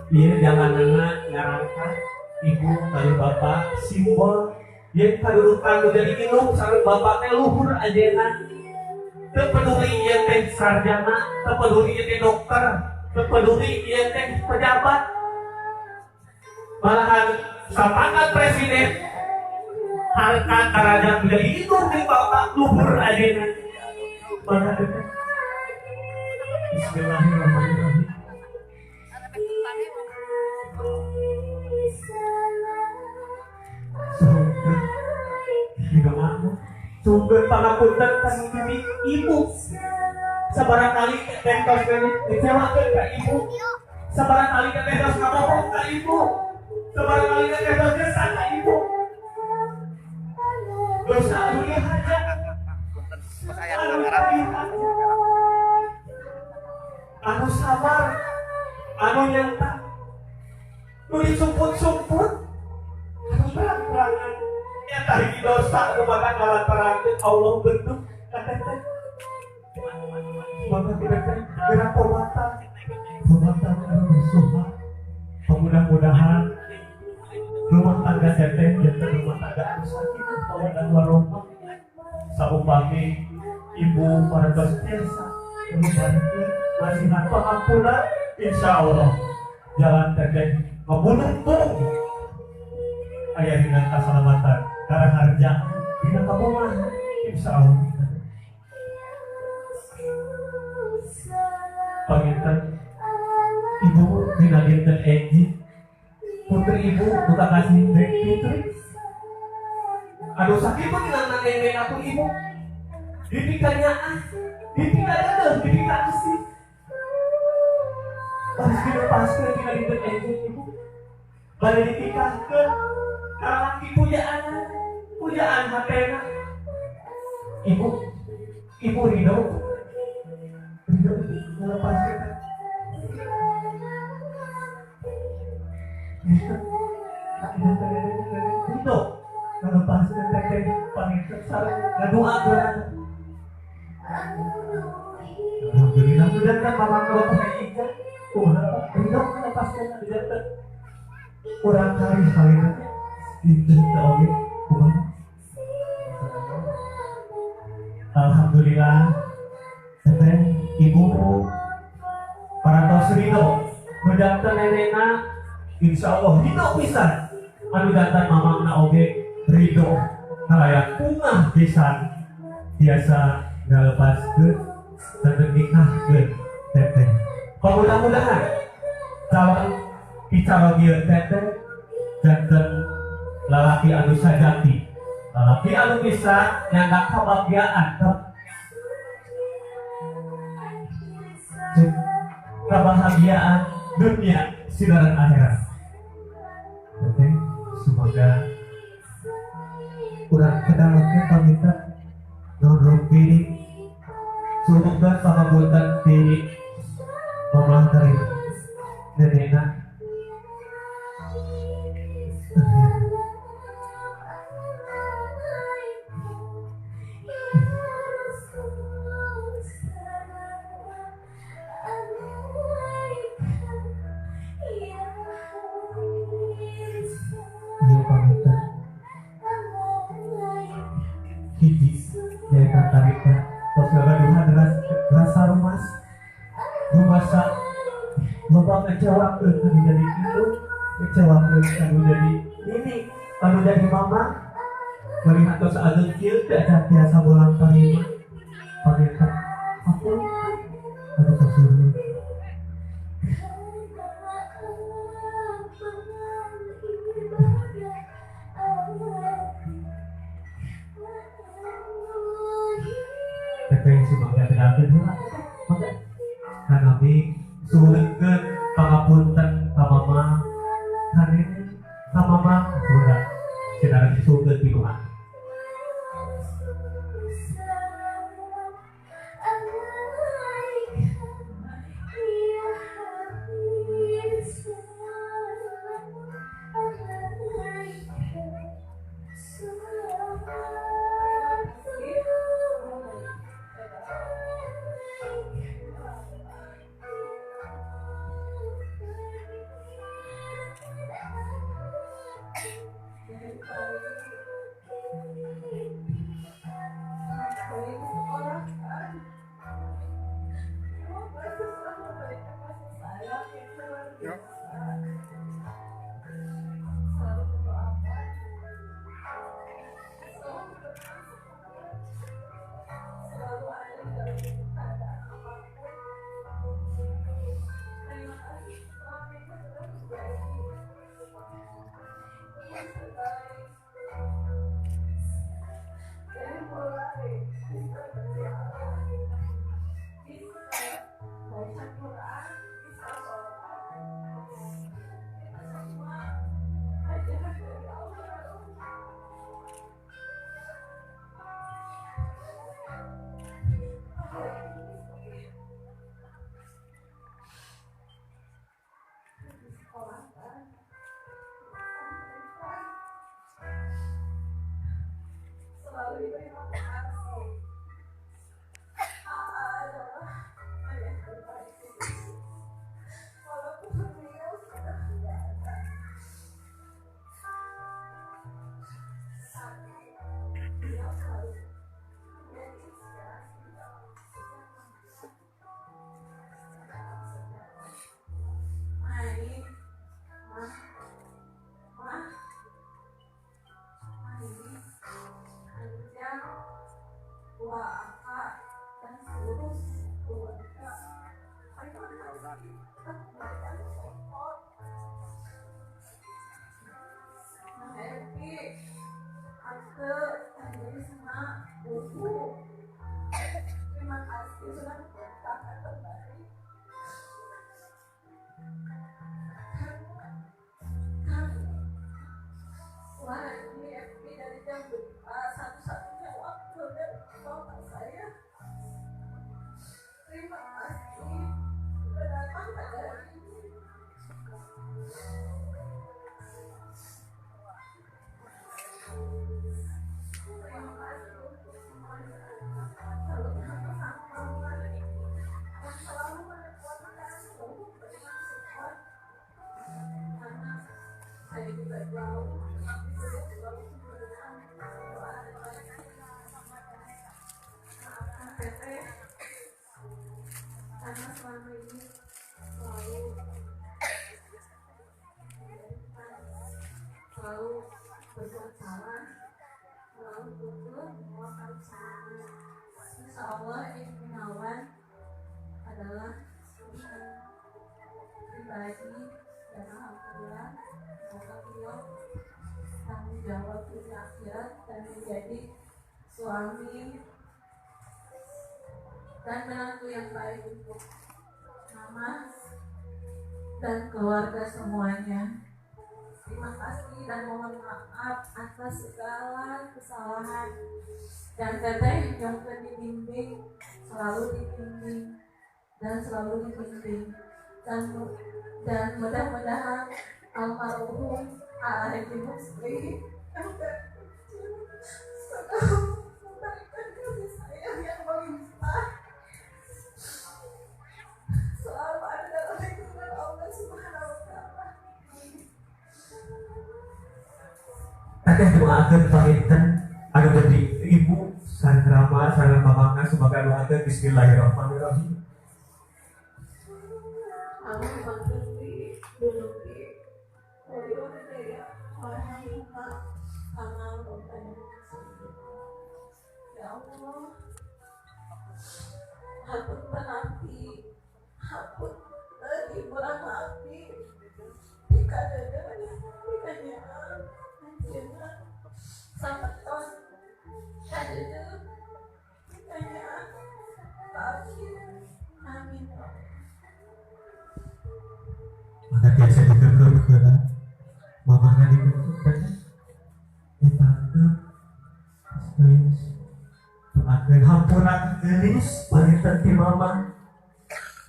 Iya jangan anak ngarangkan ibu kali bapak simbol dia kadudukan jadi induk sareng bapak teh luhur ajeuna teu peduli ieu teh sarjana teu peduli ieu teh dokter teu peduli ieu teh pejabat malahan sapangkat presiden harkat darajat menjadi induk di bapak luhur ajeuna maka Bismillahirrahmanirrahim. Sumber pangapunten kang bibi ibu. Sabarang kali kentos kecewakeun ka ibu. Sabarang kali kentos ngabohong ka ibu. Sabarang kali kentos gesan ka ibu. Dosa dunia haja. Anu sabar, anu nyata, nu disumput-sumput, anu terang-terangan. Nyata hiji dosa nu maka ngalantarankeun Allah bentuk kateteh. Maka kita gerak pematan anu bersuha. Mudah-mudahan rumah tangga teteh jantan rumah tangga anu sakinah mawaddah warahmah. Saupami ibu para dosa membantu masih pengampunan, insya Allah jalan teteh ngebunuh ayah dengan keselamatan karena harja tidak kamuan, insya Allah. Panginten ibu dina dinten Eji putri ibu buka kasih dek putri aduh sakit pun dengan nenek aku ibu dipikanya dipikanya kasih harus dilepaskan dina dinten Eji ibu balik dipikahkan karena laki pujaan hatena ibu ridho melepaskan ridho melepaskan teteh panginten sareng ngadua geurang. Alhamdulillah sudah kan mama kalau pakai ijazah ridho melepaskan ijazah kurang kali salina dinten oge kumaha. Alhamdulillah teteh ibu parantos ridho ngedanten nenekna insyaallah ridho pisan anu danten mamangna oge ridho kalayan punah pisan biasa ngalepaskeun dan nikahkeun teteh. Mudah-mudahan calon bicara ieu teteh janten lalaki anu sajati lalaki anu bisa nyanda kebahagiaan kebahagiaan dunia sidaran akhirat. Teteh semoga urang kedalakeun paminta nuhun piring sumangga pangapunten ti mamah dari nenekna. Hiji dari tariknya tos gagaduhan rasa rumasa bapak ngecewakeun anu jadi itu ngecewakeun anu jadi ini anu jadi mama melihat tos adeun kieu teh biasa bolang tarima panginten aku anu kasuruh teteh semoga terakhir maka kami suhunkeun pangapunten ka mama kanin ka mama udah cenah disuhunkeun pinuhan. dan seluruh keluarga. Terima kasih memberikan support. Happy, Tante, Tante sama Buku. Terima kasih sudah memberitakan kembali. Wah, ini FB dari jam satu-satunya waktu dan bapak saya. Terima kasih sudah datang pada hari ini. Terima kasih untuk semuanya. Selalu bersama-sama dan selalu menekuatkan untuk berikan support. Karena saya juga jauh, tapi saya selalu memberikan doa dan baik. Maafkan Teteh, karena selama ini selalu berbuat salah, selalu tutup melakukan salah. Insya Allah ini Gunawan adalah urusan pribadi dan alhamdulillah semoga beliau tanggung jawab di akhirat dan menjadi suami dan menantu yang baik untuk mama dan keluarga semuanya. Terima kasih dan mohon maaf atas segala kesalahan. Dan Teteh yang dibimbing, selalu dibimbing dan selalu dibimbing. Dan mudah-mudahan almarhum Haji Musli yang terkecil selalu memberikan kasih sayang yang melimpah. Selalu ada dalam lindungan Allah Subhanahu wa Ta'ala. Teteh doakan panginten anu jadi ibu sangrama sareng mamangna semoga doakan bismillahirrahmanirrahim. Amin makasih dulu di Indonesia Alhamdulillah amal ya Allah hapun penanti hapun lagi murah hati jika dadanya anjena sama ton kadenya jikanya tapi amin. Maka biasa dikeker mamahna dikeker ditangkep geus doakeun hampura geulis panginten ti mama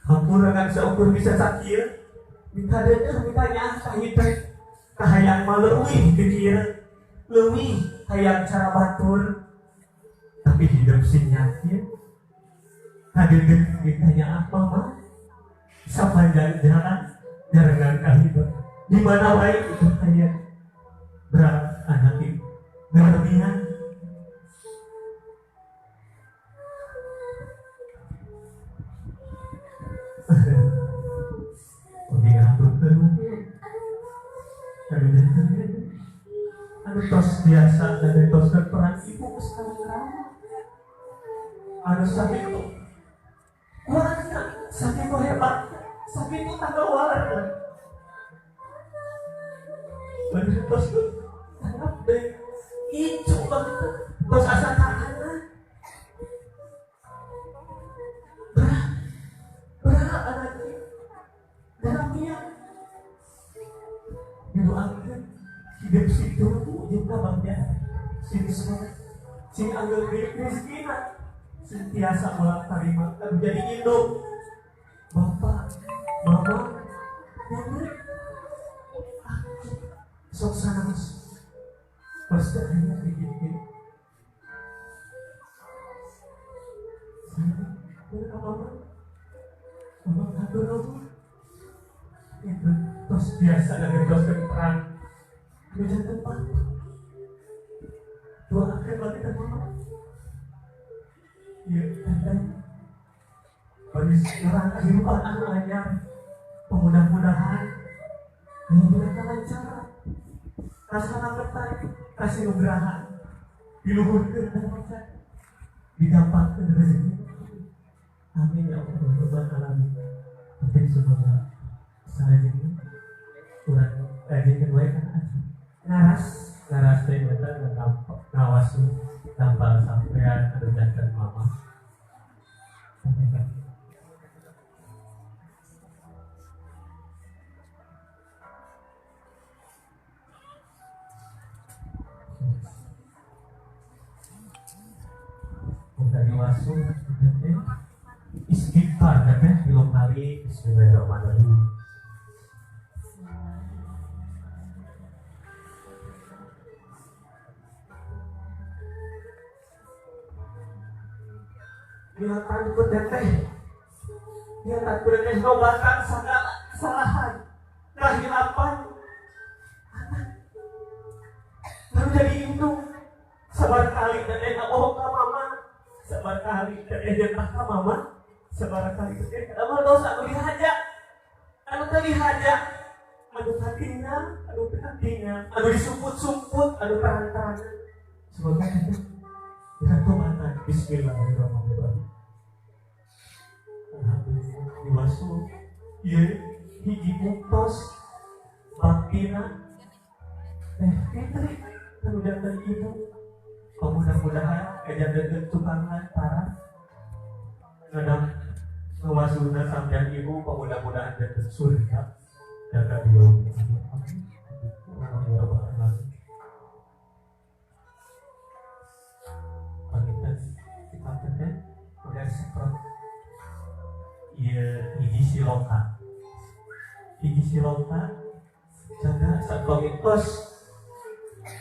hampura kan seukur bisa sakieu minta deudeuh minta nyaah kahiteh kahayang mah leuwih ti dieu leuwih hayang cara batur tapi hidup sing yakin hadeung minta nyaah mama sapanjang jalan jarangan kahibah di mana wae itu kayak berat anak itu berlebihan. Oke, ngatur terus. Anu tos biasa dan tos peran ibu sekarang. Anu sakit itu kurangnya sakit itu hebat. Sakit itu tak keluar. Bener tos itu tanggap deh. Itu banget. Tos asa tahan. Berat anaknya. Dalamnya. Didoakan. Hidup situ juga bangga. Sini semua. Sini anggap diri miskinah. Sentiasa mulak terima. Menjadi induk. Bapak, mama, nenek, sok sana pasti hanya begini. Saya mama ngatur apa? Itu tos biasa dari tos perang. Jangan tempat. Dua akhir bagi mama. Iya, dan bagi sekarang kehidupan anak-anaknya mudah-mudahan menggunakan lancar rasa ketai kasih nugrahan diluhurkan dan macam didapatkan rezeki Amin ya Allah rabbal alamin. Penting semoga saya ini kurang rajin baik kan ngaras teh eta ngawas tanpa sampean anu jantan mama. Dari wasu istighfar kan 3 kali bismillahirrahmanirrahim. Niatan berdatang, niatan berdatang nobakan segala kesalahan, kehilapan, lalu jadi itu sabar kali dan enak bohong ke mama, sabar kali dan enak ke mama, sabar kali dan enak amal dosa anu dihaja, anu hatinya, anu disumput-sumput, anu terang-terang, semoga itu dihantumkan. Bismillahirrahmanirrahim. Alhamdulillah diwasu ieu hiji bungtos baktina fitri anu janten ibu. Mudah-mudahan kejadian tukang lantaran ngadang ngawasuna sampean ibu, mudah-mudahan janten surga jaga dia. Udah seprot hiji siloka jaga satwangi kos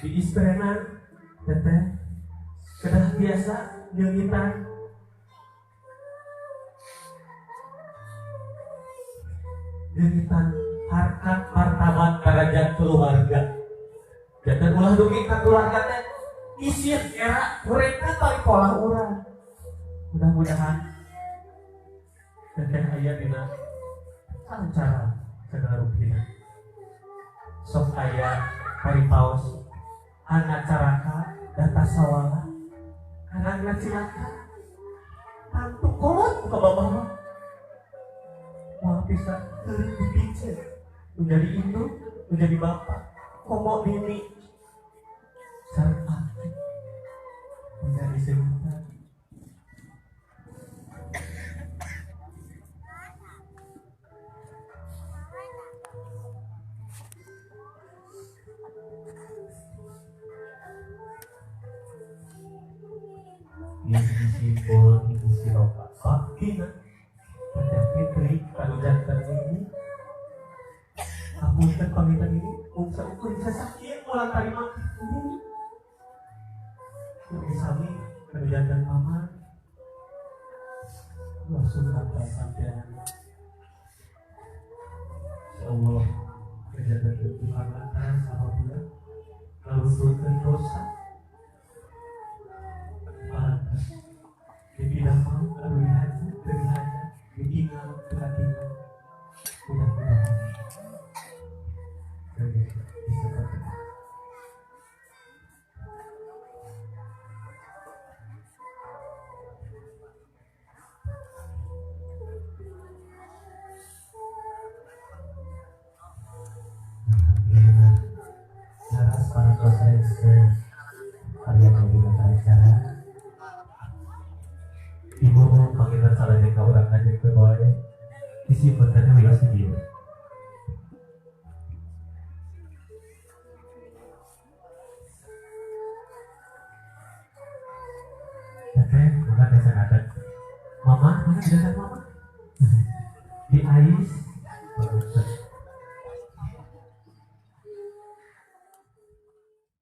di isprenan teteh kedah biasa nyeungitan harkat martabat karajaan keluarga dan ulah dugi ka keluarga teh isin era mereka balik pola urang. Mudah-mudahan teteh aya dina cara rutina sok aya paripaos anak caraka data sawala anak cilaka tantu kolot ke bawah mau bisa dipicit menjadi induk menjadi bapak komo dini sarta menjadi sebutan. Ibu siloka baktina pada fitri kalau jantan ini apunten pamitan ini bisa ukur bisa sakit ulang kalimat ini lebih sami kalau jantan mama langsung sampai Allah kejadian Tuhan lantaran sama dia lalu turun dosa di bidang mau terlihatnya ditinggal perhatian mudah-mudahan bisa berkata. Alhamdulillah laras para dosa kalian yang gunakan acara ibu panggilkan salahnya ke orang aja ke bawah isi bentarnya wilas sendiri oke, bukan desa adat mama, mana di desa mama? Di ais